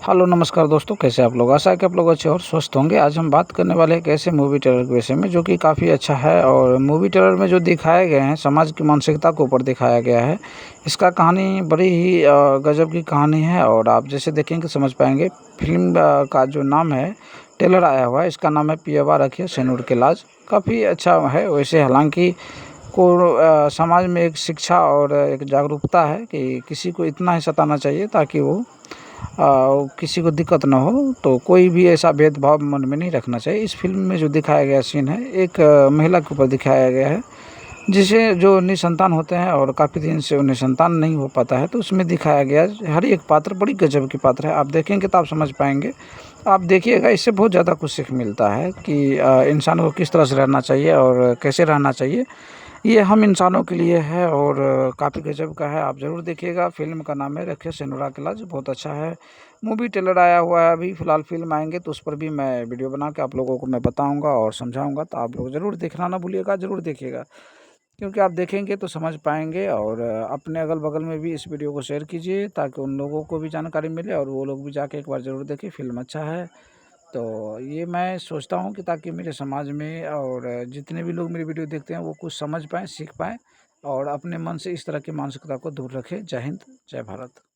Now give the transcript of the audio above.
Hello नमस्कार दोस्तों, कैसे आप लोग। आशा है कि आप लोग अच्छे और स्वस्थ होंगे। आज हम बात करने वाले हैं एक ऐसे मूवी ट्रेलर के विषय में जो कि काफ़ी अच्छा है। और मूवी ट्रेलर में जो दिखाए गए हैं समाज की मानसिकता के ऊपर दिखाया गया है। इसका कहानी बड़ी ही गजब की कहानी है और आप जैसे देखेंगे समझ पाएंगे। फिल्म का जो नाम है, ट्रेलर आया हुआ है, इसका नाम है पियवा रखिए सेनुर के लाज। काफ़ी अच्छा है वैसे, हालांकि समाज में एक शिक्षा और एक जागरूकता है कि किसी को इतना ही सताना चाहिए ताकि वो किसी को दिक्कत ना हो। तो कोई भी ऐसा भेदभाव मन में नहीं रखना चाहिए। इस फिल्म में जो दिखाया गया सीन है, एक महिला के ऊपर दिखाया गया है जिसे जो निसंतान होते हैं और काफ़ी दिन से उन्हें संतान नहीं हो पाता है। तो उसमें दिखाया गया हर एक पात्र बड़ी गजब की पात्र है। आप देखेंगे तो आप समझ पाएंगे। आप देखिएगा, इससे बहुत ज़्यादा कुछ सीख मिलता है कि इंसान को किस तरह से रहना चाहिए और कैसे रहना चाहिए। ये हम इंसानों के लिए है और काफ़ी गजब का है। आप ज़रूर देखिएगा। फ़िल्म का नाम है रखिए सेनुरा के लाज, बहुत अच्छा है। मूवी ट्रेलर आया हुआ है, अभी फ़िलहाल फ़िल्म आएँगे तो उस पर भी मैं वीडियो बना के आप लोगों को मैं बताऊँगा और समझाऊँगा। तो आप लोग ज़रूर देखना ना भूलिएगा, ज़रूर देखिएगा, क्योंकि आप देखेंगे तो समझ पाएँगे। और अपने अगल-बगल में भी इस वीडियो को शेयर कीजिए ताकि उन लोगों को भी जानकारी मिले और वो लोग भी जाके एक बार ज़रूर देखें। फ़िल्म अच्छा है। तो ये मैं सोचता हूँ कि ताकि मेरे समाज में और जितने भी लोग मेरी वीडियो देखते हैं वो कुछ समझ पाएँ, सीख पाएँ और अपने मन से इस तरह की मानसिकता को दूर रखें। जय हिंद, जय भारत।